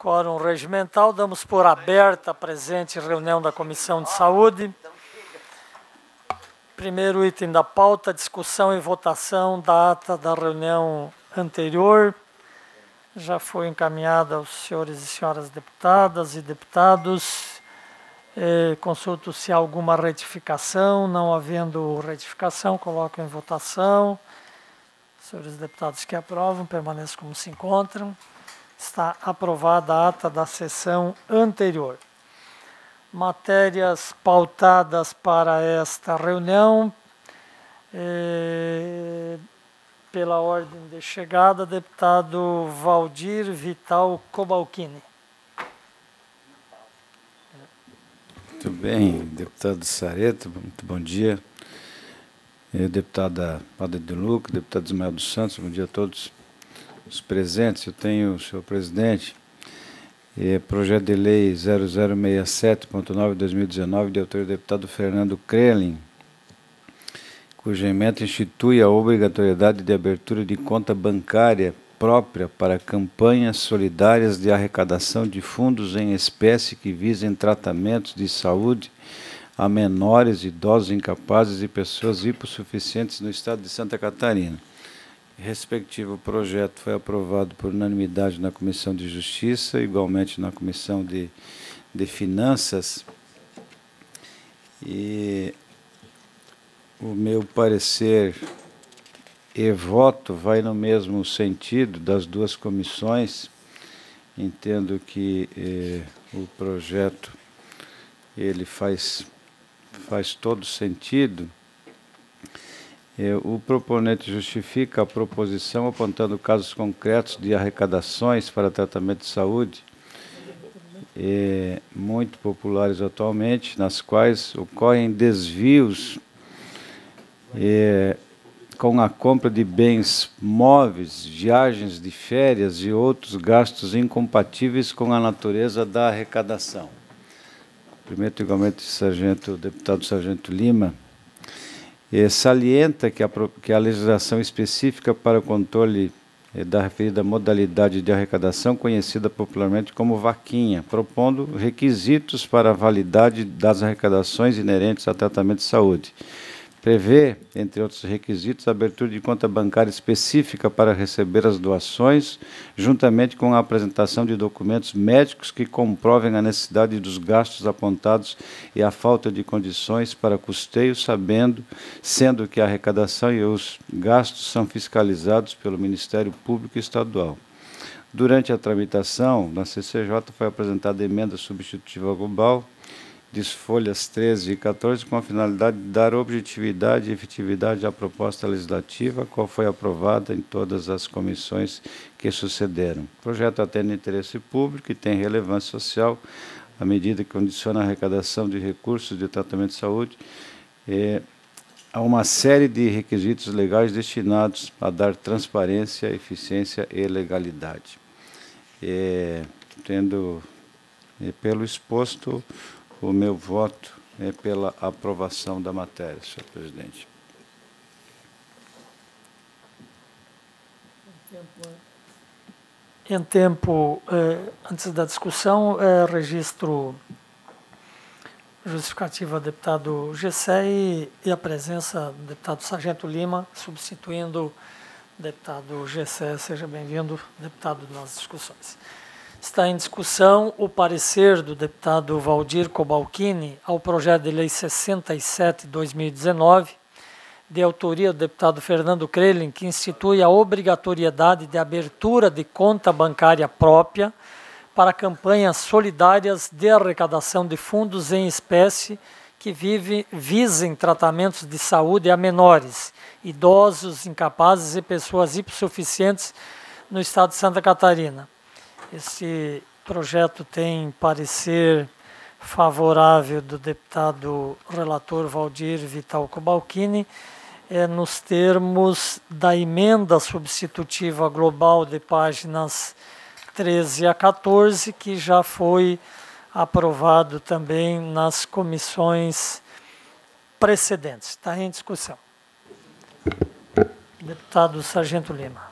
Quórum regimental, damos por aberta a presente reunião da Comissão de Saúde. Primeiro item da pauta, discussão e votação da ata da reunião anterior. Já foi encaminhada aos senhores e senhoras deputadas e deputados. Consulto se há alguma retificação. Não havendo retificação, coloco em votação. Senhores deputados que aprovam, permaneçam como se encontram. Está aprovada a ata da sessão anterior. Matérias pautadas para esta reunião. Pela ordem de chegada, deputado Valdir Vital Cobalcini. Muito bem, deputado Sareto, muito bom dia. Deputada Padre de Luca, deputado Ismael dos Santos, bom dia a todos os presentes. Eu tenho, senhor presidente, projeto de lei 0067.9/2019, de autoria do deputado Fernando Krelin, cuja emenda institui a obrigatoriedade de abertura de conta bancária própria para campanhas solidárias de arrecadação de fundos em espécie que visem tratamentos de saúde a menores, idosos incapazes e pessoas hipossuficientes no estado de Santa Catarina. O respectivo projeto foi aprovado por unanimidade na Comissão de Justiça, igualmente na Comissão de Finanças. E o meu parecer e voto vai no mesmo sentido das duas comissões. Entendo que o projeto ele faz todo sentido. O proponente justifica a proposição apontando casos concretos de arrecadações para tratamento de saúde muito populares atualmente, nas quais ocorrem desvios com a compra de bens móveis, viagens de férias e outros gastos incompatíveis com a natureza da arrecadação. Primeiro, igualmente, o deputado Sargento Lima salienta que a legislação específica para o controle da referida modalidade de arrecadação, conhecida popularmente como vaquinha, propondo requisitos para a validade das arrecadações inerentes a tratamento de saúde. Prevê, entre outros requisitos, a abertura de conta bancária específica para receber as doações, juntamente com a apresentação de documentos médicos que comprovem a necessidade dos gastos apontados e a falta de condições para custeio, sendo que a arrecadação e os gastos são fiscalizados pelo Ministério Público Estadual. Durante a tramitação, na CCJ foi apresentada a emenda substitutiva global, folhas 13 e 14, com a finalidade de dar objetividade e efetividade à proposta legislativa, qual foi aprovada em todas as comissões que sucederam. O projeto atende interesse público e tem relevância social, à medida que condiciona a arrecadação de recursos de tratamento de saúde a uma série de requisitos legais destinados a dar transparência, eficiência e legalidade. Tendo, pelo exposto, o meu voto é pela aprovação da matéria, senhor presidente. Em tempo, antes da discussão, registro justificativa do deputado Gessé e a presença do deputado Sargento Lima, substituindo o deputado Gessé. Seja bem-vindo, deputado, nas discussões. Está em discussão o parecer do deputado Valdir Cobalcini ao projeto de lei 67/2019, de autoria do deputado Fernando Krelin, que institui a obrigatoriedade de abertura de conta bancária própria para campanhas solidárias de arrecadação de fundos em espécie que visem tratamentos de saúde a menores, idosos, incapazes e pessoas hipossuficientes no estado de Santa Catarina. Esse projeto tem parecer favorável do deputado relator Valdir Vital Cobalcini, nos termos da emenda substitutiva global de páginas 13 a 14, que já foi aprovado também nas comissões precedentes. Está em discussão. Deputado Sargento Lima.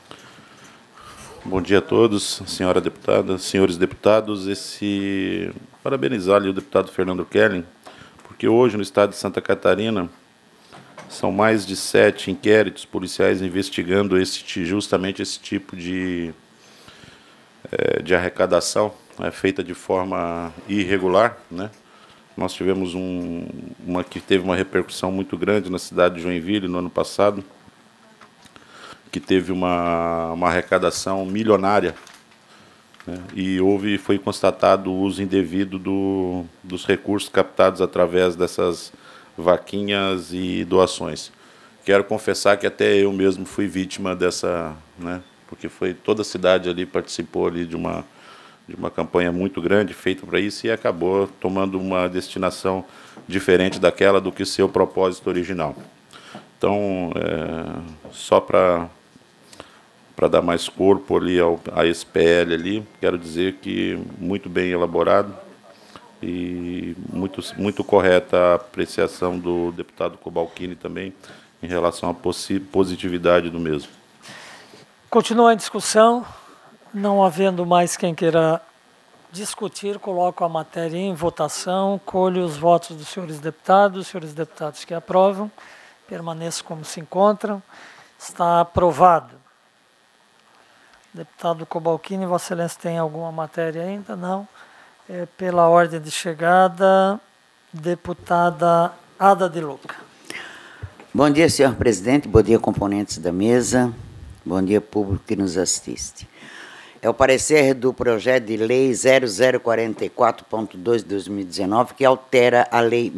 Bom dia a todos, senhora deputada, senhores deputados. Parabenizar ali o deputado Fernando Kelling, porque hoje no estado de Santa Catarina são mais de 7 inquéritos policiais investigando justamente esse tipo de arrecadação, né, feita de forma irregular, né? Nós tivemos uma que teve uma repercussão muito grande na cidade de Joinville no ano passado, que teve uma arrecadação milionária, né, e foi constatado o uso indevido dos recursos captados através dessas vaquinhas e doações. Quero confessar que até eu mesmo fui vítima dessa, né, porque toda a cidade ali participou ali de uma campanha muito grande feita para isso e acabou tomando uma destinação diferente daquela do que seu propósito original. Então, só para dar mais corpo ali a esse PL ali, quero dizer que muito bem elaborado e muito correta a apreciação do deputado Cobalcini também em relação à positividade do mesmo. Continua a discussão. Não havendo mais quem queira discutir, coloco a matéria em votação, colho os votos dos senhores deputados que aprovam, permaneçam como se encontram. Está aprovado. Deputado Cobalcini, Vossa Excelência tem alguma matéria ainda? Não. Pela ordem de chegada, deputada Ada de Luca. Bom dia, senhor presidente, bom dia, componentes da mesa, bom dia, público que nos assiste. É o parecer do projeto de lei 0044.2 de 2019, que altera a lei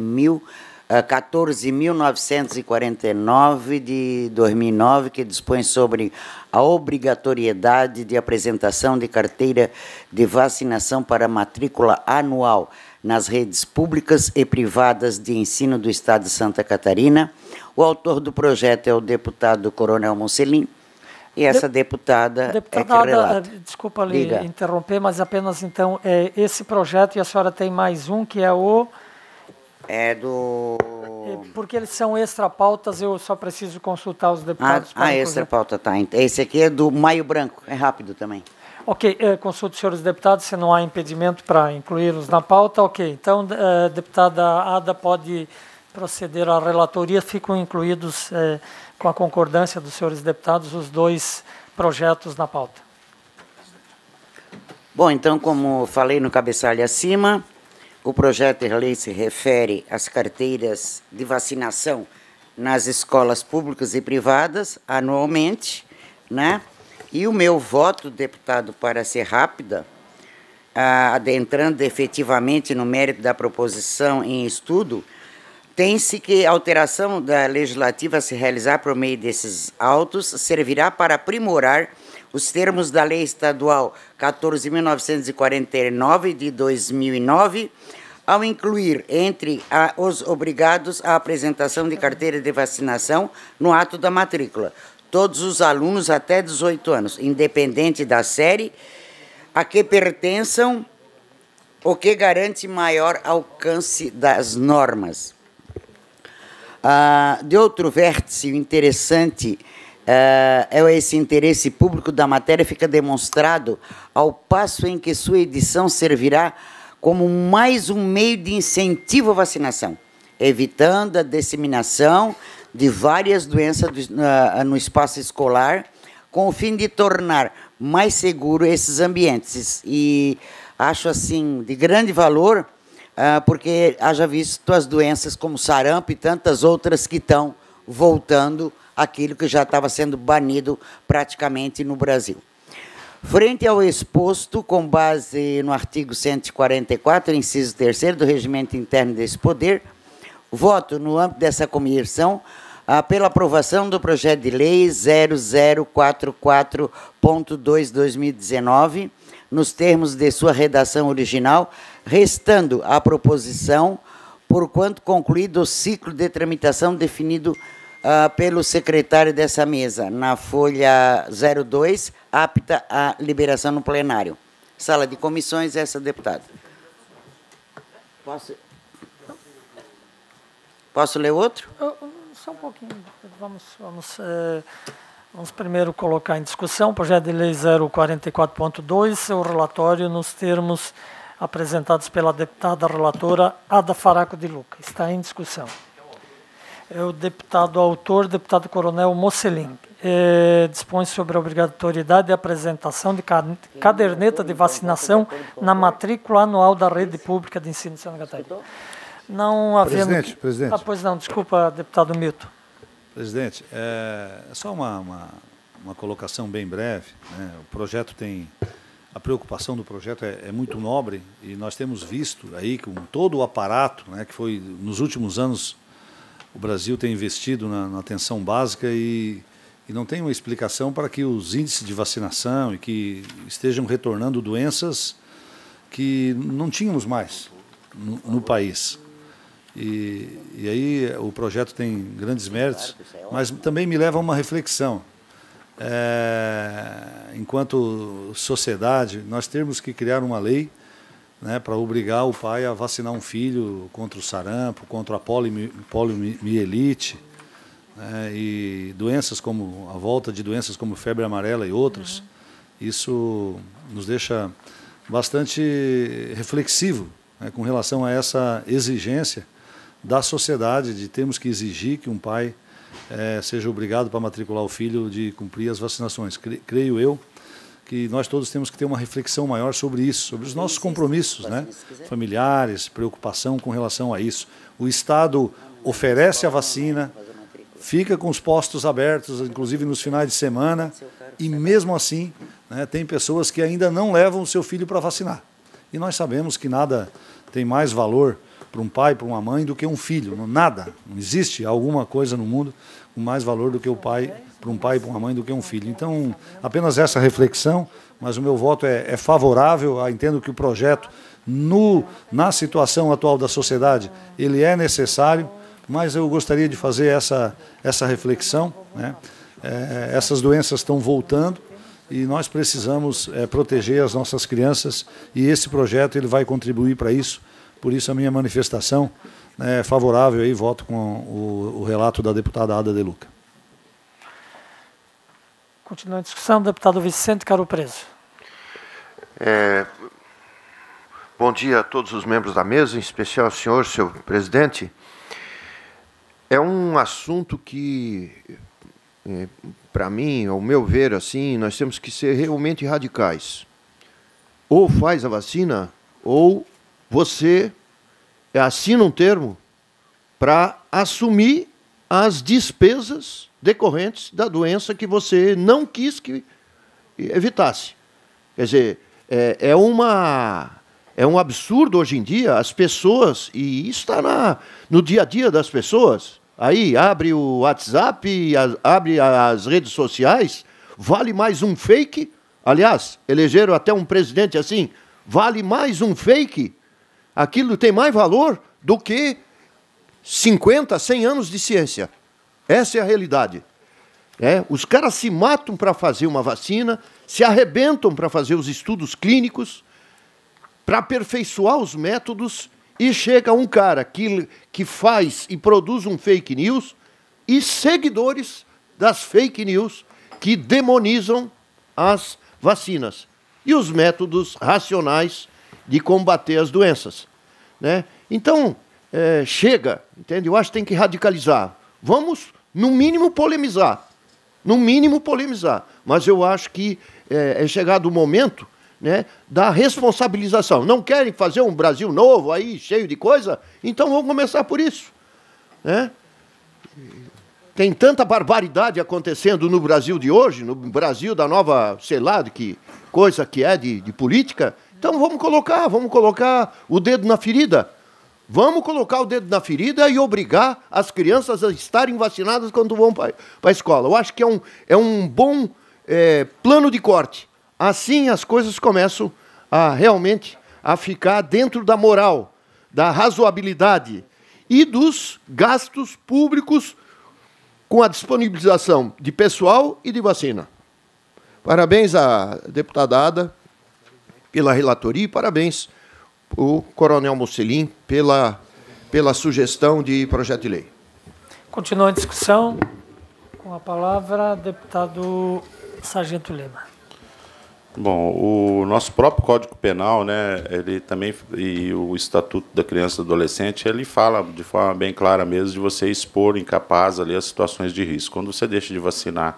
14.949 de 2009, que dispõe sobre a obrigatoriedade de apresentação de carteira de vacinação para matrícula anual nas redes públicas e privadas de ensino do Estado de Santa Catarina. O autor do projeto é o deputado Coronel Mocelin, e essa deputada é que relata. Desculpa lhe interromper, mas apenas então, esse projeto, e a senhora tem mais um, que é o... Porque eles são extra-pautas, eu só preciso consultar os deputados. Extra-pauta, tá. Esse aqui é do Maio Branco, é rápido também. Ok, consulto os senhores deputados, se não há impedimento para incluí-los na pauta. Ok, então, deputada Ada pode proceder à relatoria, ficam incluídos, com a concordância dos senhores deputados, os dois projetos na pauta. Bom, então, como falei no cabeçalho acima, o projeto de lei se refere às carteiras de vacinação nas escolas públicas e privadas, anualmente, né? E o meu voto, deputado, para ser rápida, adentrando efetivamente no mérito da proposição em estudo, tem-se que a alteração da legislativa a se realizar por meio desses autos servirá para aprimorar os termos da Lei Estadual 14.949 de 2009, ao incluir entre os obrigados a apresentação de carteira de vacinação no ato da matrícula todos os alunos até 18 anos, independente da série a que pertençam, o que garante maior alcance das normas. De outro vértice, interessante esse interesse público da matéria fica demonstrado ao passo em que sua edição servirá como mais um meio de incentivo à vacinação, evitando a disseminação de várias doenças no espaço escolar, com o fim de tornar mais seguro esses ambientes. E acho, assim, de grande valor, porque haja visto as doenças como sarampo e tantas outras que estão voltando àquilo que já estava sendo banido praticamente no Brasil. Frente ao exposto, com base no artigo 144, inciso 3º do Regimento Interno desse Poder, voto no âmbito dessa comissão pela aprovação do projeto de lei 0044.2/2019, nos termos de sua redação original, restando a proposição, porquanto concluído o ciclo de tramitação definido pelo secretário dessa mesa, na folha 02, apta à liberação no plenário. Sala de comissões, essa deputada. Posso ler outro? Só um pouquinho. Vamos primeiro colocar em discussão o projeto de lei 044.2, seu relatório nos termos apresentados pela deputada relatora Ada Faraco de Luca. Está em discussão. É o deputado autor, deputado Coronel Mocelin. Dispõe sobre a obrigatoriedade de apresentação de caderneta de vacinação na matrícula anual da rede pública de ensino de Santa Catarina. Não havendo... Presidente. Pois não, desculpa, deputado Milton. Presidente, só uma colocação bem breve, né? O projeto tem... A preocupação do projeto é muito nobre e nós temos visto aí com todo o aparato, né, que foi, nos últimos anos, o Brasil tem investido na atenção básica e não tem uma explicação para que os índices de vacinação e que estejam retornando doenças que não tínhamos mais no país. E aí o projeto tem grandes méritos, mas também me leva a uma reflexão. Enquanto sociedade, nós temos que criar uma lei, né, para obrigar o pai a vacinar um filho contra o sarampo, contra a poliomielite, né, e doenças como a volta de doenças como febre amarela e outras. Isso nos deixa bastante reflexivo, né, com relação a essa exigência da sociedade de termos que exigir que um pai seja obrigado para matricular o filho de cumprir as vacinações. Creio eu que nós todos temos que ter uma reflexão maior sobre isso, sobre os nossos compromissos, né, familiares, preocupação com relação a isso. O Estado oferece a vacina, fica com os postos abertos, inclusive nos finais de semana, e mesmo assim, né, tem pessoas que ainda não levam o seu filho para vacinar. E nós sabemos que nada tem mais valor para um pai, para uma mãe, do que um filho. Nada. Não existe alguma coisa no mundo com mais valor do que o pai, para um pai e para uma mãe, do que um filho. Então, apenas essa reflexão, mas o meu voto é favorável. Entendo que o projeto, na situação atual da sociedade, ele é necessário, mas eu gostaria de fazer essa reflexão, né? Essas doenças estão voltando e nós precisamos proteger as nossas crianças e esse projeto ele vai contribuir para isso. Por isso a minha manifestação é favorável e voto com o relato da deputada Ada de Luca. Continua a discussão, deputado Vicente Caro Preso. Bom dia a todos os membros da mesa, em especial ao senhor, seu presidente. É um assunto que, para mim, ao meu ver, assim, nós temos que ser realmente radicais. Ou faz a vacina, ou você assina um termo para assumir as despesas decorrentes da doença que você não quis que evitasse. Quer dizer, é um absurdo hoje em dia as pessoas, e isso está no dia a dia das pessoas, aí abre o WhatsApp, abre as redes sociais, vale mais um fake, aliás, elegeram até um presidente assim, vale mais um fake. Aquilo tem mais valor do que 50, 100 anos de ciência. Essa é a realidade. Os caras se matam para fazer uma vacina, se arrebentam para fazer os estudos clínicos, para aperfeiçoar os métodos, e chega um cara que faz e produz um fake news e seguidores das fake news que demonizam as vacinas e os métodos racionais de combater as doenças, né? Então, chega, entende? Eu acho que tem que radicalizar. Vamos, no mínimo, polemizar. No mínimo, polemizar. Mas eu acho que é chegado o momento, né, da responsabilização. Não querem fazer um Brasil novo, aí, cheio de coisa? Então vamos começar por isso, né? Tem tanta barbaridade acontecendo no Brasil de hoje, no Brasil da nova, sei lá, de que coisa que é de política. Então vamos colocar o dedo na ferida. Vamos colocar o dedo na ferida e obrigar as crianças a estarem vacinadas quando vão para a escola. Eu acho que é um bom plano de corte. Assim as coisas começam realmente a ficar dentro da moral, da razoabilidade e dos gastos públicos com a disponibilização de pessoal e de vacina. Parabéns à deputada Ada pela relatoria e parabéns ao coronel Mocelin pela sugestão de projeto de lei. Continua a discussão com Com a palavra, deputado Sargento Lima. Bom, o nosso próprio Código Penal, né, ele também, e o Estatuto da Criança e do Adolescente, ele fala de forma bem clara mesmo de você expor incapaz ali as situações de risco. Quando você deixa de vacinar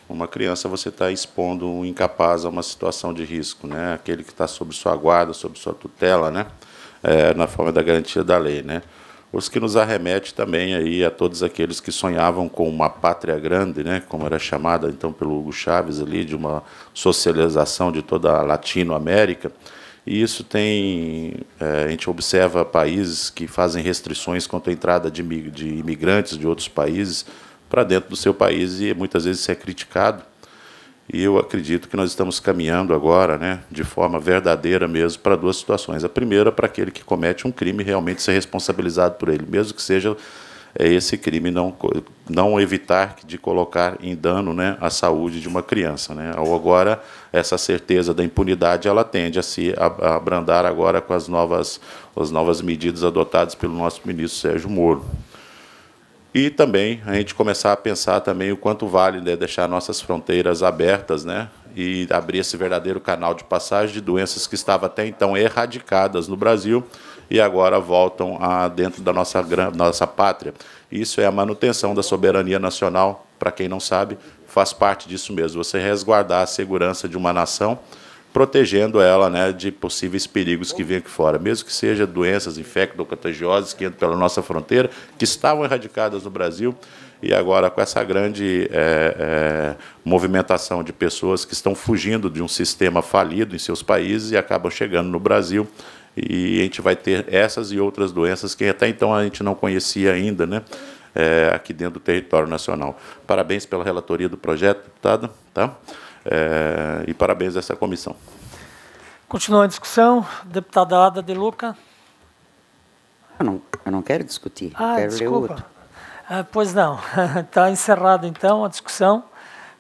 uma criança, você está expondo um incapaz a uma situação de risco, né, aquele que está sob sua guarda, sob sua tutela, né, na forma da garantia da lei, né. Os que nos arremete também aí a todos aqueles que sonhavam com uma pátria grande, né, como era chamada então pelo Hugo Chávez ali, de uma socialização de toda a Latinoamérica. E isso tem, a gente observa países que fazem restrições quanto à entrada de imigrantes de outros países para dentro do seu país, e muitas vezes isso é criticado. E eu acredito que nós estamos caminhando agora, né, de forma verdadeira mesmo, para duas situações. A primeira, para aquele que comete um crime realmente ser responsabilizado por ele, mesmo que seja esse crime não evitar de colocar em dano, né, a saúde de uma criança, né. Agora, essa certeza da impunidade, ela tende a se abrandar agora com as novas medidas adotadas pelo nosso ministro Sérgio Moro. E também a gente começar a pensar também o quanto vale, né, deixar nossas fronteiras abertas, né, e abrir esse verdadeiro canal de passagem de doenças que estavam até então erradicadas no Brasil e agora voltam dentro da nossa pátria. Isso é a manutenção da soberania nacional, para quem não sabe, faz parte disso mesmo, você resguardar a segurança de uma nação, protegendo ela, né, de possíveis perigos que vêm aqui fora, mesmo que sejam doenças infecto-contagiosas que entram pela nossa fronteira, que estavam erradicadas no Brasil, e agora com essa grande movimentação de pessoas que estão fugindo de um sistema falido em seus países e acabam chegando no Brasil, e a gente vai ter essas e outras doenças que até então a gente não conhecia ainda, né, aqui dentro do território nacional. Parabéns pela relatoria do projeto, deputado, tá? E parabéns a essa comissão. Continua a discussão. Deputada Ada de Luca. Eu não quero discutir, quero desculpa. ler outro. Pois não. Está encerrada, então, a discussão.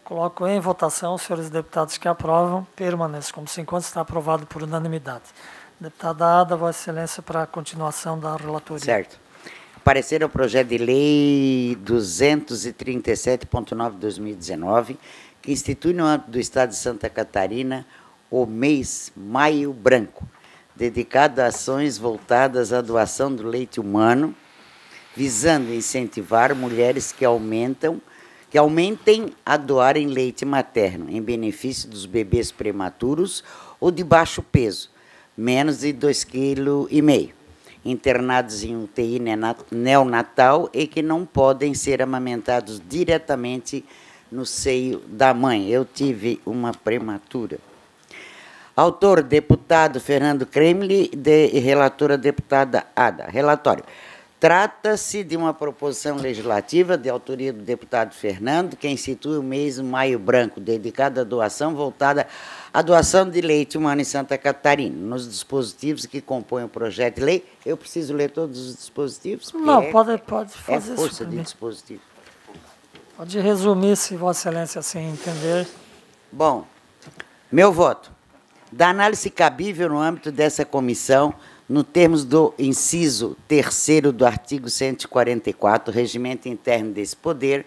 Coloco em votação. Os senhores deputados que aprovam, permaneçam como se encontra. Está aprovado por unanimidade. Deputada Ada, Vossa Excelência, para a continuação da relatoria. Certo. Parecer ao projeto de lei 237.9 de 2019, que institui no âmbito do Estado de Santa Catarina o mês Maio Branco, dedicado a ações voltadas à doação do leite humano, visando incentivar mulheres que aumentem a doarem leite materno, em benefício dos bebês prematuros ou de baixo peso, menos de 2,5 kg, internados em UTI neonatal e que não podem ser amamentados diretamente no seio da mãe. Eu tive uma prematura. Autor, deputado Fernando Kremli, relatora, deputada Ada. Relatório. Trata-se de uma proposição legislativa de autoria do deputado Fernando, que institui o mês Maio Branco, dedicado à doação, voltada à doação de leite humano em Santa Catarina. Nos dispositivos que compõem o projeto de lei, eu preciso ler todos os dispositivos? Não, pode fazer isso. Força isso de dispositivo. Pode resumir, se Vossa Excelência assim entender. Bom, meu voto. Da análise cabível no âmbito dessa comissão, no termos do inciso 3º do artigo 144, regimento interno desse poder,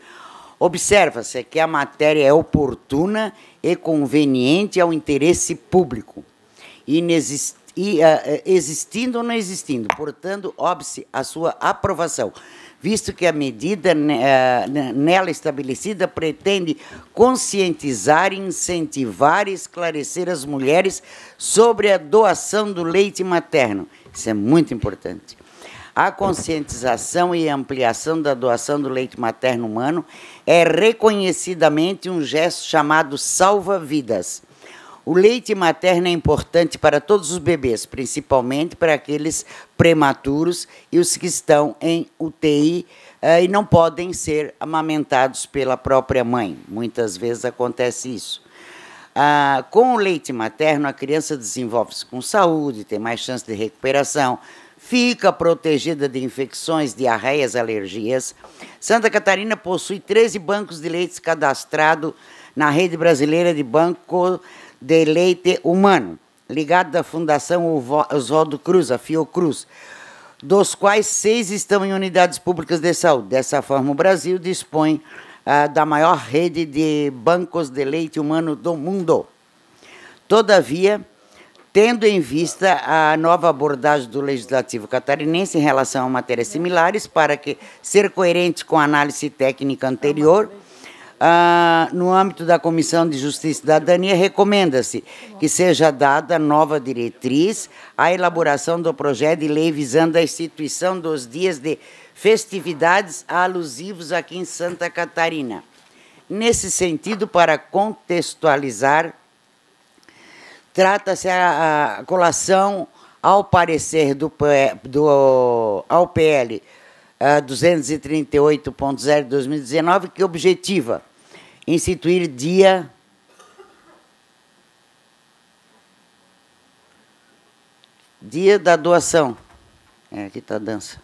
observa-se que a matéria é oportuna e conveniente ao interesse público, existindo ou não existindo, portanto, óbice a sua aprovação, visto que a medida nela estabelecida pretende conscientizar, incentivar e esclarecer as mulheres sobre a doação do leite materno. Isso é muito importante. A conscientização e ampliação da doação do leite materno humano é reconhecidamente um gesto chamado salva-vidas. O leite materno é importante para todos os bebês, principalmente para aqueles prematuros e os que estão em UTI e não podem ser amamentados pela própria mãe. Muitas vezes acontece isso. Com o leite materno, a criança desenvolve-se com saúde, tem mais chance de recuperação, fica protegida de infecções, diarreias, alergias. Santa Catarina possui 13 bancos de leite cadastrados na rede brasileira de banco de leite humano, ligado à Fundação Oswaldo Cruz, a Fiocruz, dos quais 6 estão em unidades públicas de saúde. Dessa forma, o Brasil dispõe da maior rede de bancos de leite humano do mundo. Todavia, tendo em vista a nova abordagem do Legislativo catarinense em relação a matérias similares, para que ser coerente com a análise técnica anterior, no âmbito da Comissão de Justiça e Cidadania, recomenda-se que seja dada nova diretriz à elaboração do projeto de lei visando a instituição dos dias de festividades alusivos aqui em Santa Catarina. Nesse sentido, para contextualizar, trata-se a colação ao parecer ao PL 238.0 de 2019, que objetiva instituir dia da doação. Aqui está a dança.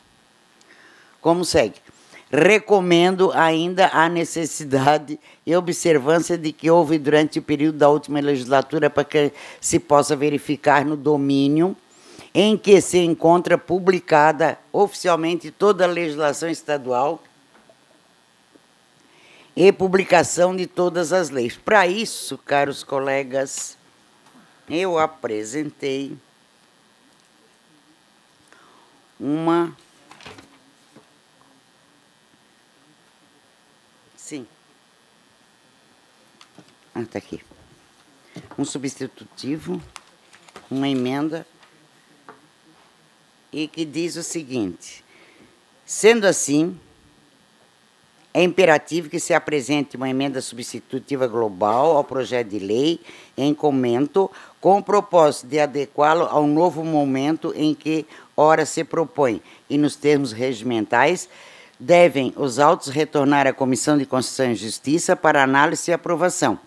Como segue? Recomendo ainda a necessidade e observância de que houve durante o período da última legislatura para que se possa verificar no domínio em que se encontra publicada oficialmente toda a legislação estadual e publicação de todas as leis. Para isso, caros colegas, eu apresentei uma... Sim. Está aqui. Um substitutivo, uma emenda, e que diz o seguinte: sendo assim, é imperativo que se apresente uma emenda substitutiva global ao projeto de lei em comento, com o propósito de adequá-lo ao novo momento em que ora se propõe, e nos termos regimentais, devem os autos retornar à Comissão de Constituição e Justiça para análise e aprovação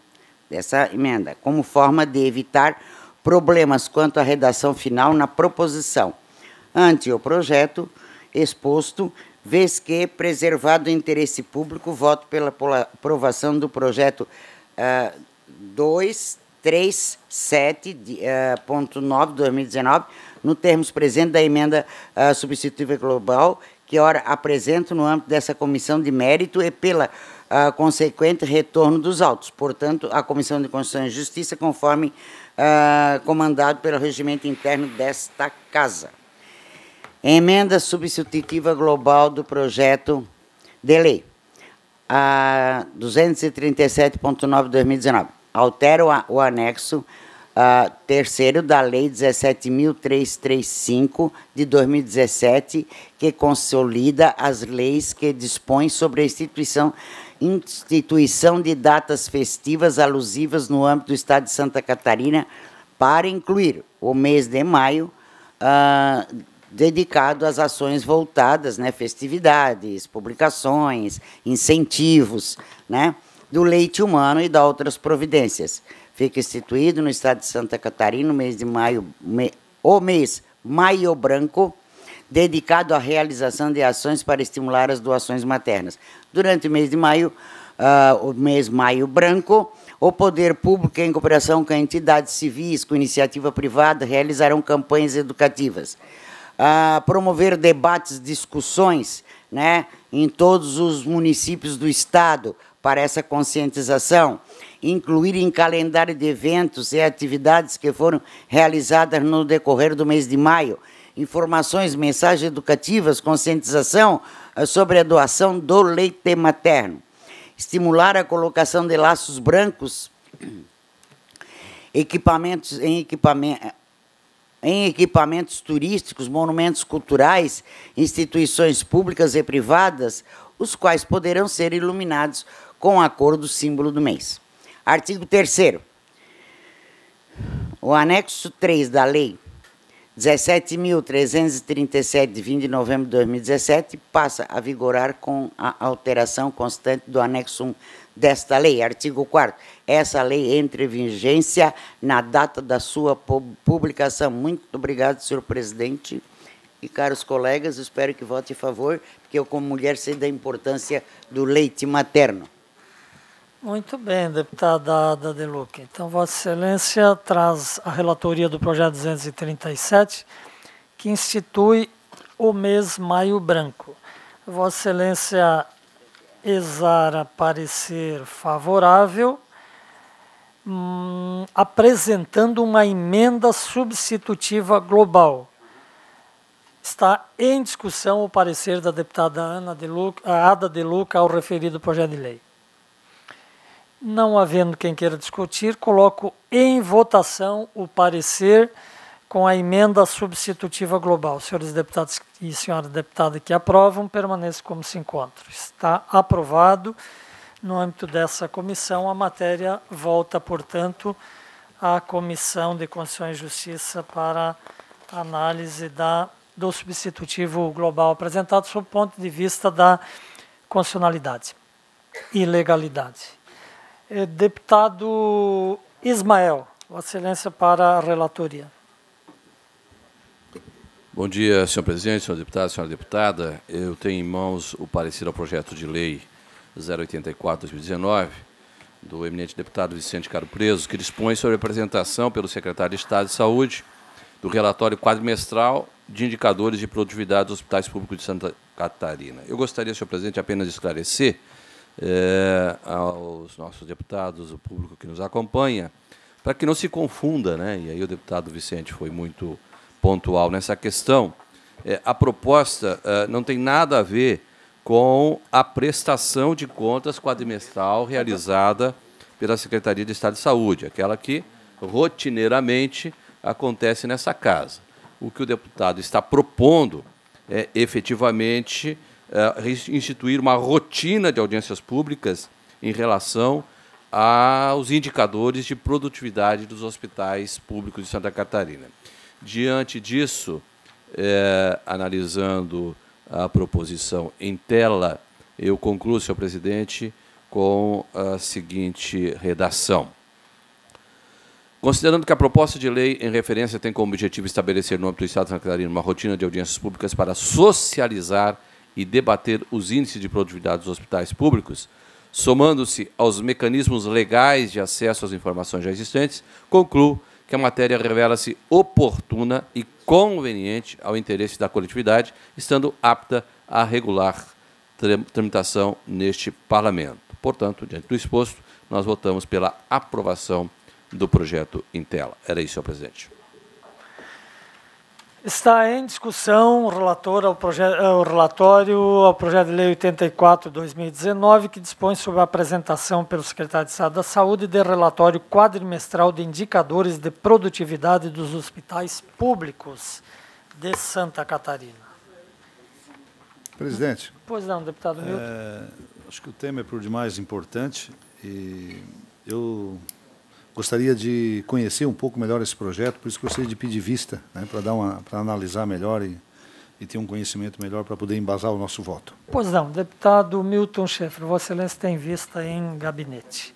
dessa emenda, como forma de evitar problemas quanto à redação final na proposição. Ante o projeto exposto, vez que, preservado o interesse público, voto pela aprovação do projeto 237.9 de 2019, no termos presentes da emenda substitutiva global, que ora apresento no âmbito dessa comissão de mérito e pela consequente retorno dos autos. Portanto, a Comissão de Constituição e Justiça, conforme comandado pelo regimento interno desta Casa. Emenda substitutiva global do projeto de lei 237.9 de 2019. Altera o anexo terceiro da Lei 17.335 de 2017, que consolida as leis que dispõem sobre a instituição de datas festivas alusivas no âmbito do Estado de Santa Catarina, para incluir o mês de maio, dedicado às ações voltadas, né, festividades, publicações, incentivos, né, do leite humano e de outras providências. Fica instituído no Estado de Santa Catarina o mês de maio, o mês Maio Branco, dedicado à realização de ações para estimular as doações maternas. Durante o mês de maio, o mês Maio Branco, o poder público, em cooperação com entidades civis, com iniciativa privada, realizarão campanhas educativas. Promover debates, discussões, né, em todos os municípios do Estado para essa conscientização, incluir em calendário de eventos e atividades que foram realizadas no decorrer do mês de maio, informações, mensagens educativas, conscientização sobre a doação do leite materno. Estimular a colocação de laços brancos em equipamentos turísticos, monumentos culturais, instituições públicas e privadas, os quais poderão ser iluminados com a cor do símbolo do mês. Artigo 3º. O anexo 3 da Lei 17.337, de 20 de novembro de 2017, passa a vigorar com a alteração constante do anexo 1 desta lei. Artigo 4º. Essa lei entra em vigência na data da sua publicação. Muito obrigado, senhor presidente. E, caros colegas, espero que vote a favor, porque eu, como mulher, sei da importância do leite materno. Muito bem, deputada Ada De Luca. Então, Vossa Excelência traz a relatoria do projeto 237, que institui o mês Maio Branco. Vossa Excelência Exara parecer favorável, apresentando uma emenda substitutiva global. Está em discussão o parecer da deputada Ada de Luca ao referido projeto de lei. Não havendo quem queira discutir, coloco em votação o parecer com a emenda substitutiva global. Senhores deputados e senhora deputada que aprovam, permaneçam como se encontram. Está aprovado. No âmbito dessa comissão, a matéria volta, portanto, à Comissão de Constituição e Justiça para análise do substitutivo global apresentado sob o ponto de vista da constitucionalidade e legalidade. Deputado Ismael, Vossa Excelência, para a relatoria. Bom dia, senhor presidente, senhor deputado, senhora deputada. Eu tenho em mãos o parecer ao projeto de lei 084/2019, do eminente deputado Vicente Caro Preso, que dispõe sobre a apresentação pelo secretário de Estado de Saúde do relatório quadrimestral de indicadores de produtividade dos hospitais públicos de Santa Catarina. Eu gostaria, senhor presidente, apenas de esclarecer aos nossos deputados, o público que nos acompanha, para que não se confunda, né? E aí o deputado Vicente foi muito pontual nessa questão. A proposta não tem nada a ver com a prestação de contas quadrimestral realizada pela Secretaria de Estado de Saúde, aquela que rotineiramente acontece nessa casa. O que o deputado está propondo é, efetivamente, instituir uma rotina de audiências públicas em relação aos indicadores de produtividade dos hospitais públicos de Santa Catarina. Diante disso, analisando a proposição em tela, eu concluo, senhor presidente, com a seguinte redação. Considerando que a proposta de lei em referência tem como objetivo estabelecer no âmbito do Estado de Santa Catarina uma rotina de audiências públicas para socializar e debater os índices de produtividade dos hospitais públicos, somando-se aos mecanismos legais de acesso às informações já existentes, concluo que a matéria revela-se oportuna e conveniente ao interesse da coletividade, estando apta a regular tramitação neste Parlamento. Portanto, diante do exposto, nós votamos pela aprovação do projeto em tela. Era isso, senhor presidente. Está em discussão o relatório ao projeto de lei 84/2019, que dispõe sobre a apresentação pelo secretário de Estado da Saúde de relatório quadrimestral de indicadores de produtividade dos hospitais públicos de Santa Catarina. Presidente. Pois não, deputado Milton. Acho que o tema é por demais importante e eu gostaria de conhecer um pouco melhor esse projeto, por isso gostaria de pedir vista, né, para analisar melhor e ter um conhecimento melhor para poder embasar o nosso voto. Pois não, deputado Milton Schaeffer, Vossa Excelência tem vista em gabinete.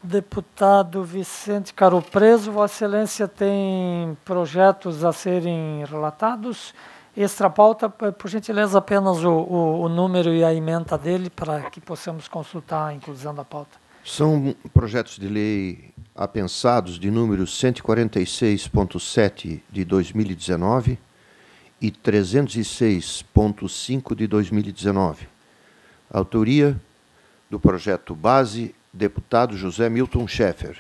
Deputado Vicente Caro Preso, Vossa Excelência tem projetos a serem relatados. Extra pauta, por gentileza, apenas o número e a ementa dele, para que possamos consultar a inclusão da pauta. São projetos de lei apensados de número 146.7 de 2019 e 306.5 de 2019. Autoria do projeto base, deputado José Milton Schaeffer,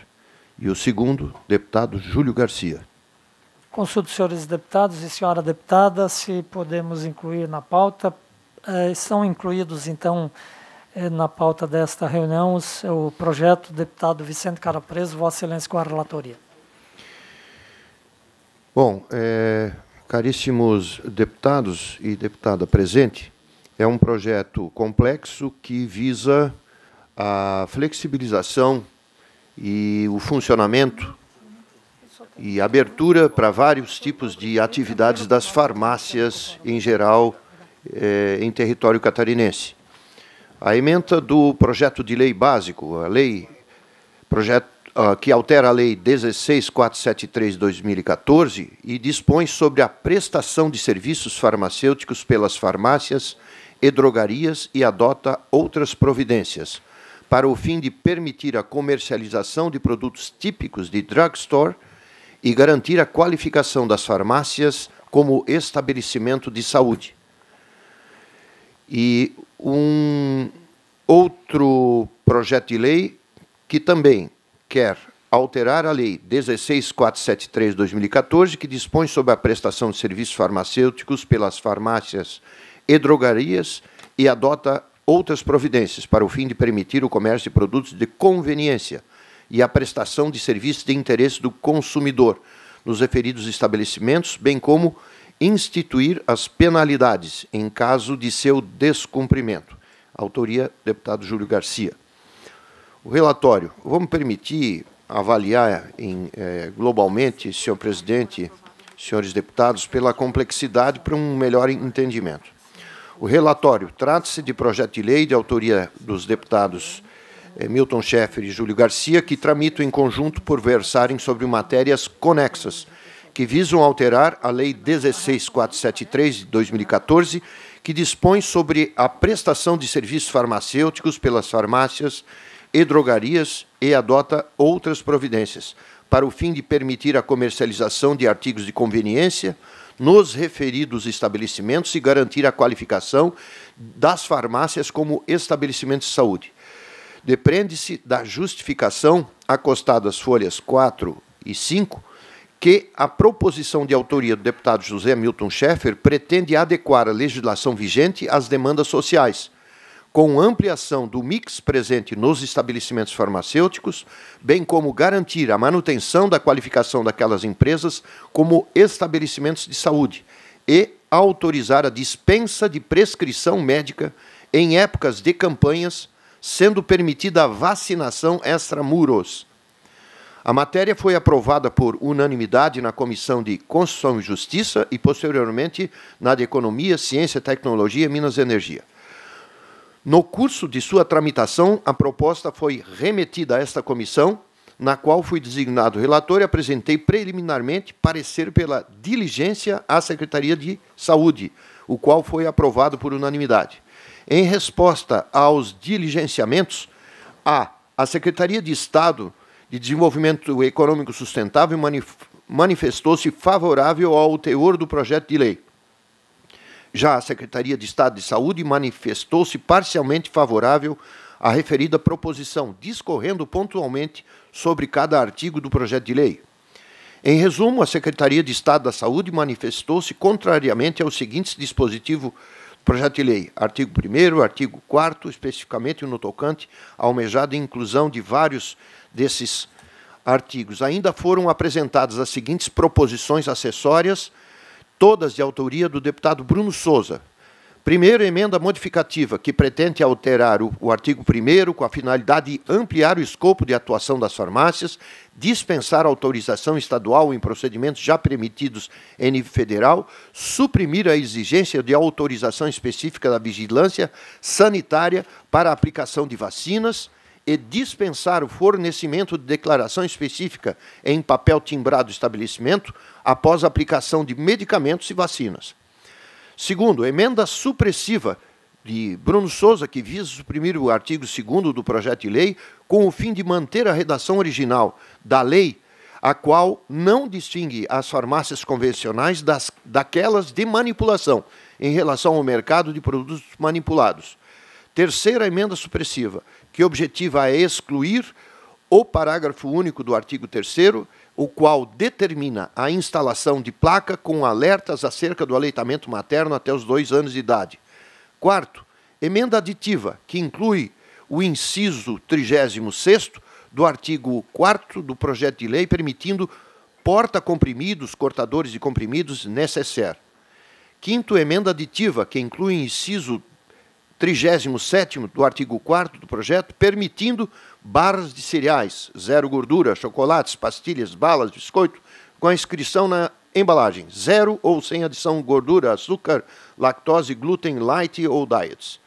e o segundo, deputado Júlio Garcia. Consulto os senhores deputados e senhora deputada se podemos incluir na pauta. São incluídos, então, na pauta desta reunião, o projeto do deputado Vicente Caro Preso, Vossa Excelência, com a relatoria. Bom, caríssimos deputados e deputada presente, é um projeto complexo que visa a flexibilização e o funcionamento e abertura para vários tipos de atividades das farmácias, em geral, em território catarinense. A ementa do projeto de lei básico, que altera a Lei 16.473 de 2014 e dispõe sobre a prestação de serviços farmacêuticos pelas farmácias e drogarias e adota outras providências, para o fim de permitir a comercialização de produtos típicos de drugstore e garantir a qualificação das farmácias como estabelecimento de saúde. E um outro projeto de lei que também quer alterar a Lei 16.473 de 2014, que dispõe sobre a prestação de serviços farmacêuticos pelas farmácias e drogarias e adota outras providências para o fim de permitir o comércio de produtos de conveniência e a prestação de serviços de interesse do consumidor nos referidos estabelecimentos, bem como instituir as penalidades em caso de seu descumprimento. Autoria, deputado Júlio Garcia. O relatório, vamos permitir avaliar globalmente, senhor presidente, senhores deputados, pela complexidade para um melhor entendimento. O relatório trata-se de projeto de lei de autoria dos deputados Milton Schaeffer e Júlio Garcia, que tramitam em conjunto por versarem sobre matérias conexas, que visam alterar a Lei 16.473 de 2014, que dispõe sobre a prestação de serviços farmacêuticos pelas farmácias e drogarias e adota outras providências, para o fim de permitir a comercialização de artigos de conveniência nos referidos estabelecimentos e garantir a qualificação das farmácias como estabelecimentos de saúde. Depende-se da justificação, acostada às folhas 4 e 5, que a proposição de autoria do deputado José Milton Schaeffer pretende adequar a legislação vigente às demandas sociais, com ampliação do mix presente nos estabelecimentos farmacêuticos, bem como garantir a manutenção da qualificação daquelas empresas como estabelecimentos de saúde e autorizar a dispensa de prescrição médica em épocas de campanhas, sendo permitida a vacinação extramuros. A matéria foi aprovada por unanimidade na Comissão de Constituição e Justiça e, posteriormente, na de Economia, Ciência, Tecnologia, Minas e Energia. No curso de sua tramitação, a proposta foi remetida a esta comissão, na qual fui designado relator e apresentei preliminarmente parecer pela diligência à Secretaria de Saúde, o qual foi aprovado por unanimidade. Em resposta aos diligenciamentos, a Secretaria de Estado de Desenvolvimento Econômico Sustentável manifestou-se favorável ao teor do projeto de lei. Já a Secretaria de Estado de Saúde manifestou-se parcialmente favorável à referida proposição, discorrendo pontualmente sobre cada artigo do projeto de lei. Em resumo, a Secretaria de Estado da Saúde manifestou-se contrariamente aos seguintes dispositivos do projeto de lei. Artigo 1º, artigo 4º, especificamente no tocante à almejada inclusão de vários desses artigos. Ainda foram apresentadas as seguintes proposições acessórias, todas de autoria do deputado Bruno Souza. Primeiro, emenda modificativa, que pretende alterar o artigo 1º com a finalidade de ampliar o escopo de atuação das farmácias, dispensar autorização estadual em procedimentos já permitidos em nível federal, suprimir a exigência de autorização específica da vigilância sanitária para a aplicação de vacinas e dispensar o fornecimento de declaração específica em papel timbrado do estabelecimento após a aplicação de medicamentos e vacinas. Segundo, emenda supressiva de Bruno Souza, que visa suprimir o artigo 2º do projeto de lei com o fim de manter a redação original da lei, a qual não distingue as farmácias convencionais daquelas de manipulação em relação ao mercado de produtos manipulados. Terceira emenda supressiva, que objetiva a excluir o parágrafo único do artigo 3º, o qual determina a instalação de placa com alertas acerca do aleitamento materno até os 2 anos de idade. Quarto, emenda aditiva, que inclui o inciso 36º do artigo 4º do projeto de lei, permitindo porta-comprimidos, cortadores de comprimidos necessários. Quinto, emenda aditiva, que inclui o inciso 37º do artigo 4º do projeto, permitindo barras de cereais, zero gordura, chocolates, pastilhas, balas, biscoito, com a inscrição na embalagem, zero ou sem adição gordura, açúcar, lactose, glúten, light ou diets.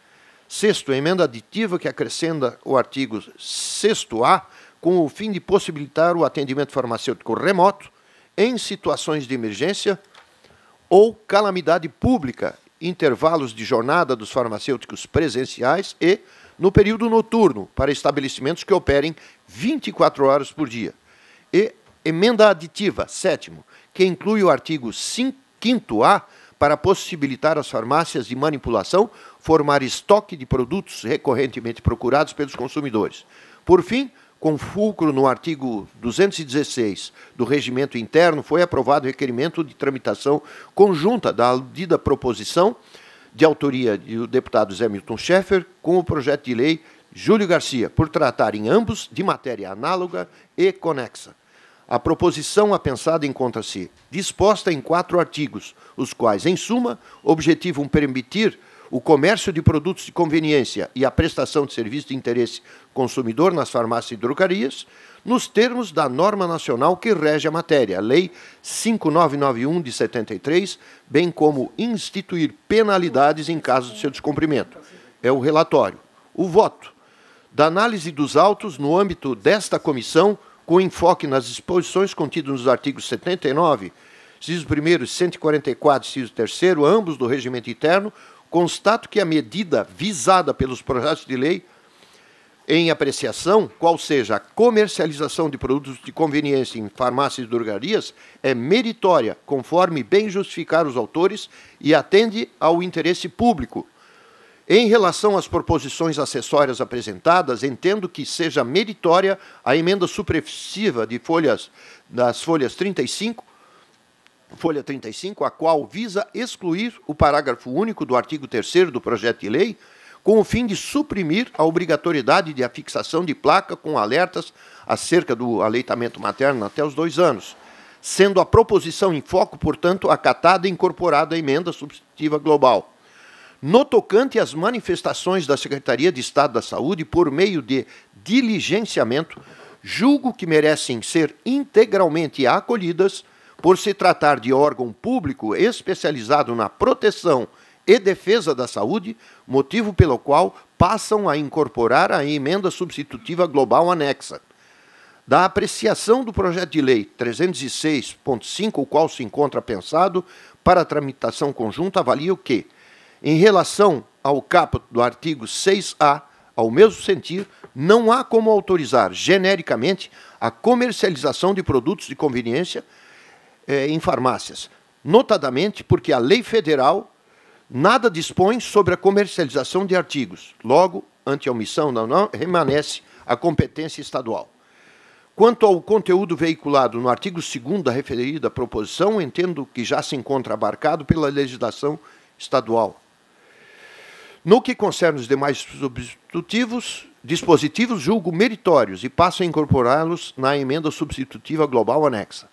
Sexto, emenda aditiva que acrescenta o artigo 6º-A com o fim de possibilitar o atendimento farmacêutico remoto em situações de emergência ou calamidade pública, intervalos de jornada dos farmacêuticos presenciais e no período noturno, para estabelecimentos que operem 24 horas por dia. E emenda aditiva, sétimo, que inclui o artigo 5º-A para possibilitar às farmácias de manipulação formar estoque de produtos recorrentemente procurados pelos consumidores. Por fim, com fulcro no artigo 216 do Regimento Interno, foi aprovado o requerimento de tramitação conjunta da aludida proposição de autoria do deputado Zé Milton Schaeffer com o projeto de lei Júlio Garcia, por tratarem ambos de matéria análoga e conexa. A proposição apensada encontra-se disposta em 4 artigos, os quais, em suma, objetivam permitir o comércio de produtos de conveniência e a prestação de serviço de interesse consumidor nas farmácias e drogarias, nos termos da norma nacional que rege a matéria, a Lei 5991 de 73, bem como instituir penalidades em caso de seu descumprimento. É o relatório. O voto. Da análise dos autos no âmbito desta comissão, com enfoque nas disposições contidas nos artigos 79, inciso 1º e 144, inciso 3º, ambos do regimento interno, constato que a medida visada pelos projetos de lei em apreciação, qual seja a comercialização de produtos de conveniência em farmácias e drogarias, é meritória, conforme bem justificar os autores, e atende ao interesse público. Em relação às proposições acessórias apresentadas, entendo que seja meritória a emenda supressiva das folhas 35, folha 35, a qual visa excluir o parágrafo único do artigo 3º do projeto de lei, com o fim de suprimir a obrigatoriedade de afixação de placa com alertas acerca do aleitamento materno até os 2 anos, sendo a proposição em foco, portanto, acatada e incorporada à emenda substitutiva global. No tocante às manifestações da Secretaria de Estado da Saúde por meio de diligenciamento, julgo que merecem ser integralmente acolhidas por se tratar de órgão público especializado na proteção e defesa da saúde, motivo pelo qual passam a incorporar a emenda substitutiva global anexa. Da apreciação do projeto de lei 306.5, o qual se encontra pensado para a tramitação conjunta, avalio que, em relação ao caput do artigo 6A, ao mesmo sentir, não há como autorizar genericamente a comercialização de produtos de conveniência em farmácias, notadamente porque a lei federal nada dispõe sobre a comercialização de artigos. Logo, ante a omissão não remanesce a competência estadual. Quanto ao conteúdo veiculado no artigo 2º da referida proposição, entendo que já se encontra abarcado pela legislação estadual. No que concerne os demais dispositivos, julgo meritórios e passo a incorporá-los na emenda substitutiva global anexa.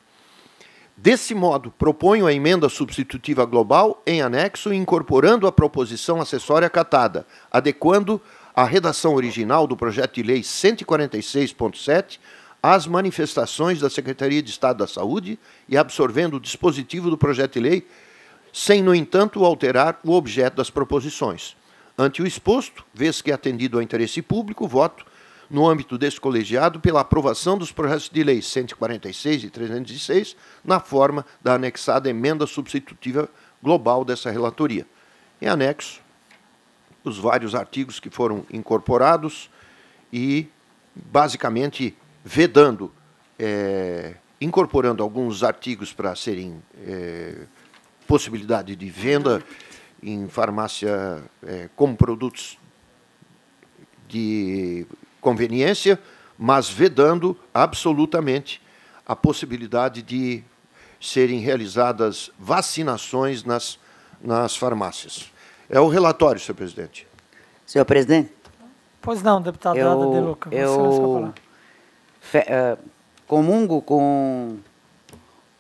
Desse modo, proponho a emenda substitutiva global em anexo, incorporando a proposição acessória acatada, adequando a redação original do projeto de lei 146.7 às manifestações da Secretaria de Estado da Saúde e absorvendo o dispositivo do projeto de lei, sem, no entanto, alterar o objeto das proposições. Ante o exposto, vez que atendido ao interesse público, voto, no âmbito deste colegiado, pela aprovação dos projetos de lei 146 e 306, na forma da anexada emenda substitutiva global dessa relatoria. Em anexo, os vários artigos que foram incorporados e, basicamente, vedando, incorporando alguns artigos para serem possibilidade de venda em farmácia como produtos de conveniência, mas vedando absolutamente a possibilidade de serem realizadas vacinações nas farmácias. É o relatório, senhor presidente. Senhor presidente? Pois não, deputado Ada de Luca. Eu comungo com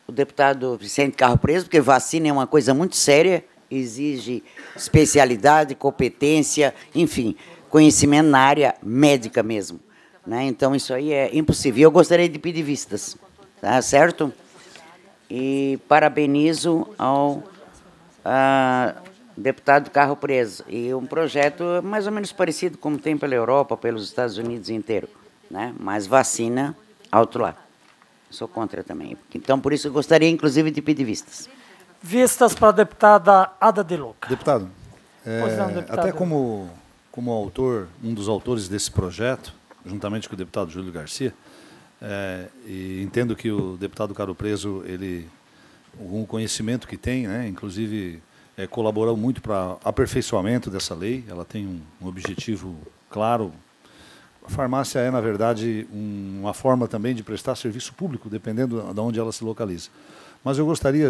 o deputado Vicente Carro Preso, porque vacina é uma coisa muito séria, exige especialidade, competência, enfim, conhecimento na área médica mesmo, né? Então, isso aí é impossível. Eu gostaria de pedir vistas, tá certo? E parabenizo ao deputado Carro Preso. E um projeto mais ou menos parecido como tem pela Europa, pelos Estados Unidos inteiro, né? Mas vacina, alto lá. Sou contra também. Então, por isso, eu gostaria, inclusive, de pedir vistas. Vistas para a deputada Ada de Luca. Deputado, Pois não, deputado. até como autor, um dos autores desse projeto, juntamente com o deputado Júlio Garcia, e entendo que o deputado Carro Preso, ele, com o conhecimento que tem, né, inclusive colaborou muito para aperfeiçoamento dessa lei. Ela tem um objetivo claro. A farmácia é, na verdade, uma forma também de prestar serviço público, dependendo de onde ela se localiza. Mas eu gostaria,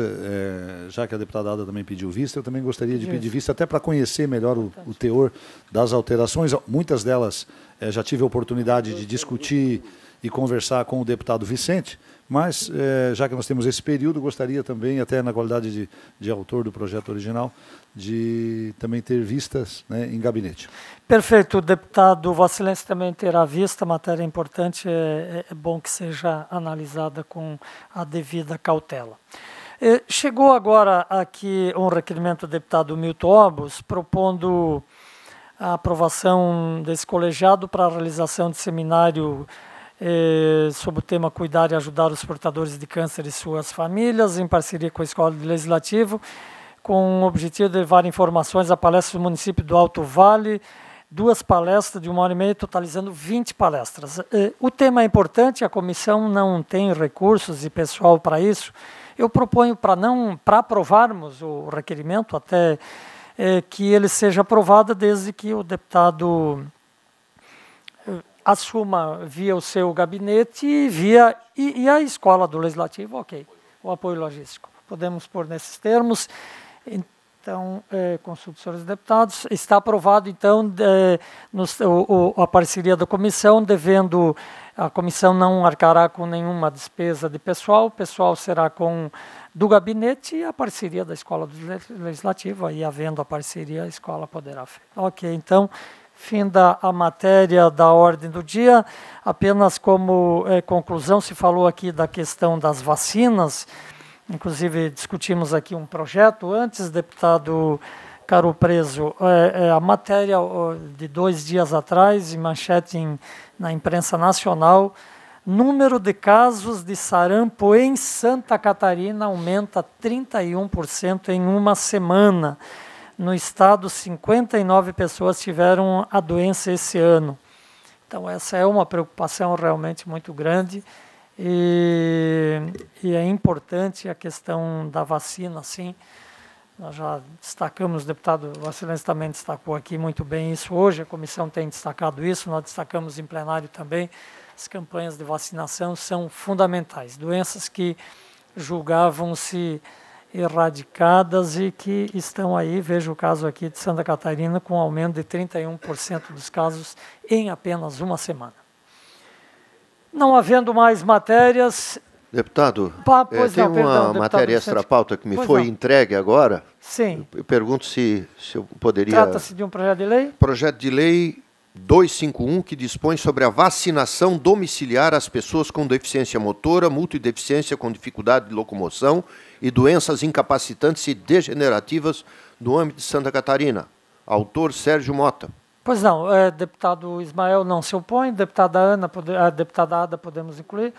já que a deputada Ada também pediu vista, eu também gostaria de pedir vista até para conhecer melhor o teor das alterações. Muitas delas já tive a oportunidade de discutir e conversar com o deputado Vicente, mas, já que nós temos esse período, gostaria também, até na qualidade de autor do projeto original, de também ter vistas, né, em gabinete. Perfeito. O deputado Vacilense também terá vista, matéria importante, é bom que seja analisada com a devida cautela. Chegou agora aqui um requerimento do deputado Milton Obos, propondo a aprovação desse colegiado para a realização de seminário sobre o tema Cuidar e Ajudar os Portadores de Câncer e Suas Famílias, em parceria com a Escola Legislativa, com o objetivo de levar informações a palestras do município do Alto Vale, 2 palestras de 1h30, totalizando 20 palestras. O tema é importante, a comissão não tem recursos e pessoal para isso. Eu proponho para aprovarmos o requerimento, até que ele seja aprovado, desde que o deputado assuma via o seu gabinete e a escola do Legislativo, ok, o apoio logístico. Podemos pôr nesses termos. Então, consulto os senhores deputados. Está aprovado, então, a parceria da comissão, a comissão não arcará com nenhuma despesa de pessoal, o pessoal será do gabinete e a parceria da escola do Legislativo, aí havendo a parceria, a escola poderá fazer. Ok, então, fim da matéria da ordem do dia. Apenas como conclusão, se falou aqui da questão das vacinas, inclusive discutimos aqui um projeto antes, deputado Caro Preso, a matéria de 2 dias atrás, em manchete na imprensa nacional, número de casos de sarampo em Santa Catarina aumenta 31% em uma semana. No estado, 59 pessoas tiveram a doença esse ano. Então, essa é uma preocupação realmente muito grande e é importante a questão da vacina, sim. Nós já destacamos, o deputado Vacilense também destacou aqui muito bem isso hoje, a comissão tem destacado isso, nós destacamos em plenário também, as campanhas de vacinação são fundamentais. Doenças que julgavam-se erradicadas e que estão aí, vejo o caso aqui de Santa Catarina, com um aumento de 31% dos casos em apenas uma semana. Não havendo mais matérias... Deputado, tem uma matéria extra-pauta que me foi entregue agora. Sim. Eu pergunto se eu poderia... Trata-se de um projeto de lei? Projeto de lei 251, que dispõe sobre a vacinação domiciliar às pessoas com deficiência motora, multideficiência com dificuldade de locomoção e doenças incapacitantes e degenerativas no âmbito de Santa Catarina. Autor Sérgio Mota. Pois não, deputado Ismael não se opõe, deputada Ada podemos incluir.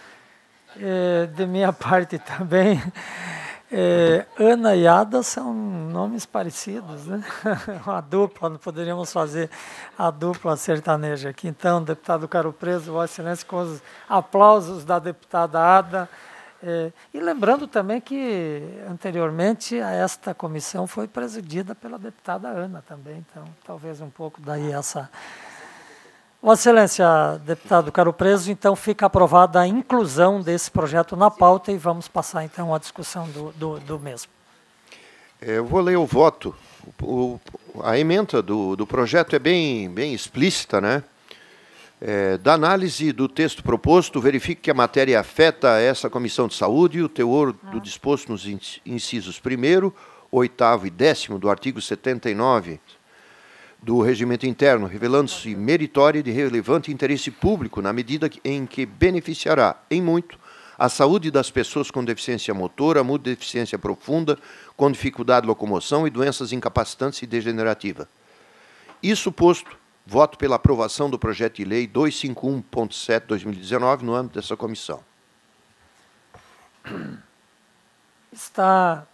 De minha parte também, Ana e Ada são nomes parecidos, né? Uma dupla, não poderíamos fazer a dupla sertaneja aqui. Então, deputado Caro Preso, Vossa Excelência, com os aplausos da deputada Ada. E lembrando também que, anteriormente, esta comissão foi presidida pela deputada Ana também, então, talvez um pouco daí essa... Vossa Excelência, deputado Caro Preso, então fica aprovada a inclusão desse projeto na pauta e vamos passar então à discussão do mesmo. Eu vou ler o voto. A ementa do projeto é bem explícita, né? Da análise do texto proposto, verifique que a matéria afeta essa Comissão de Saúde e o teor do disposto nos incisos 1º, 8º e 10º do artigo 79 do Regimento Interno, revelando-se meritória e de relevante interesse público na medida em que beneficiará, em muito, a saúde das pessoas com deficiência motora, multideficiência profunda, com dificuldade de locomoção e doenças incapacitantes e degenerativas. Isso posto, voto pela aprovação do projeto de lei 251.7/2019 no âmbito dessa comissão. Está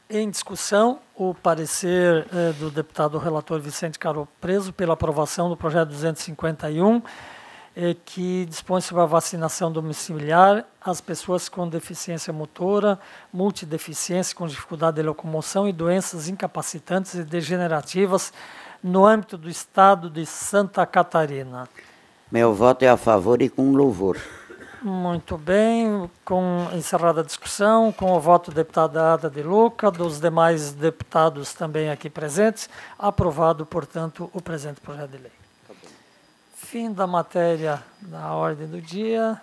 em discussão o parecer do deputado relator Vicente Caro Preso pela aprovação do projeto 251. que dispõe sobre a vacinação domiciliar às pessoas com deficiência motora, multideficiência, com dificuldade de locomoção e doenças incapacitantes e degenerativas no âmbito do Estado de Santa Catarina. Meu voto é a favor e com louvor. Muito bem, com encerrada a discussão, com o voto do deputado Ada de Luca, dos demais deputados também aqui presentes, aprovado, portanto, o presente projeto de lei. Fim da matéria da ordem do dia.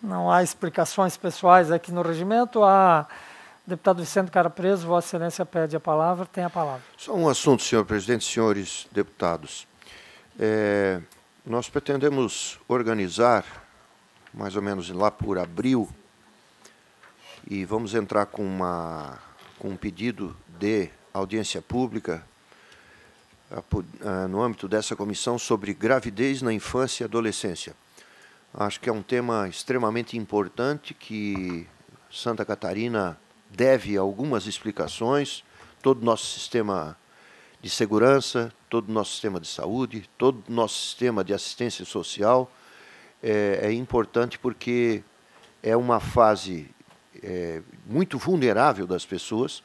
Não há explicações pessoais aqui no regimento. A deputado Vicente Carapreso, Vossa Excelência pede a palavra, tem a palavra. Só um assunto, senhor presidente, senhores deputados. Nós pretendemos organizar, mais ou menos lá por abril, e vamos entrar com um pedido de audiência pública no âmbito dessa comissão sobre gravidez na infância e adolescência. Acho que é um tema extremamente importante que Santa Catarina deve algumas explicações, todo o nosso sistema de segurança, todo o nosso sistema de saúde, todo o nosso sistema de assistência social. É importante porque é uma fase muito vulnerável das pessoas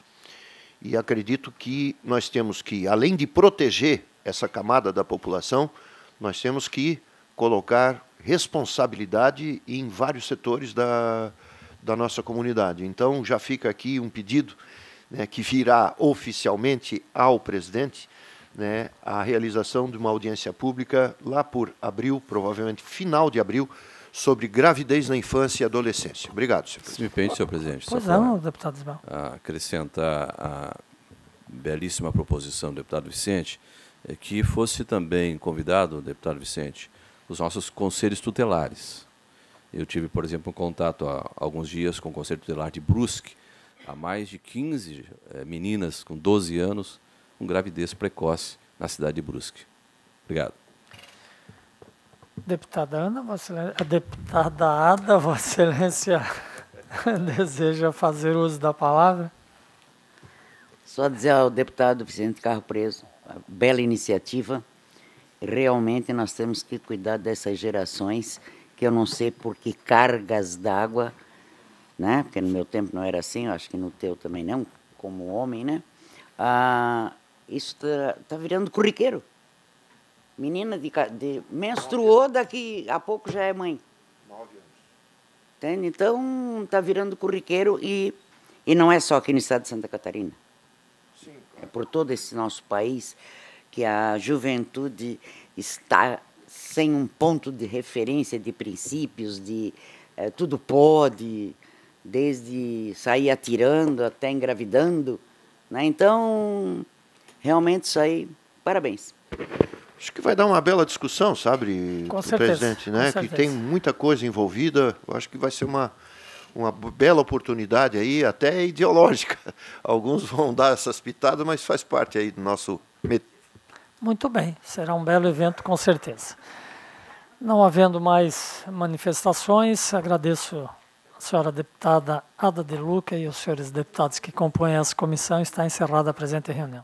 e acredito que nós temos que, além de proteger essa camada da população, nós temos que colocar responsabilidade em vários setores da nossa comunidade. Então, já fica aqui um pedido, né, que virá oficialmente ao presidente, né, a realização de uma audiência pública lá por abril, provavelmente final de abril, sobre gravidez na infância e adolescência. Obrigado, senhor presidente. Se me permite, senhor presidente, Pois não, deputado Ismael. Acrescentar a belíssima proposição do deputado Vicente, que fosse também convidado, deputado Vicente, os nossos conselhos tutelares. Eu tive, por exemplo, um contato há alguns dias com o Conselho Tutelar de Brusque, há mais de 15 meninas com 12 anos com gravidez precoce na cidade de Brusque. Obrigado. Deputada Ana, a deputada Ada, Vossa Excelência deseja fazer uso da palavra? Só dizer ao deputado Vicente Carapreso, bela iniciativa. Realmente nós temos que cuidar dessas gerações, que eu não sei por que cargas d'água, né? Porque no meu tempo não era assim, eu acho que no teu também não, como homem, né? Isso tá virando corriqueiro. Menina menstruou, daqui a pouco já é mãe. 9 anos. Entende? Então, está virando corriqueiro e não é só aqui no estado de Santa Catarina. Sim, claro. É por todo esse nosso país que a juventude está sem um ponto de referência de princípios, de tudo pode, desde sair atirando até engravidando, né? Então, realmente isso aí, parabéns. Acho que vai dar uma bela discussão, sabe, presidente, né? Que tem muita coisa envolvida. Eu acho que vai ser uma bela oportunidade aí, até ideológica. Alguns vão dar essas pitadas, mas faz parte aí do nosso... Muito bem, será um belo evento, com certeza. Não havendo mais manifestações, agradeço a senhora deputada Ada de Luca e os senhores deputados que compõem essa comissão. Está encerrada a presente reunião.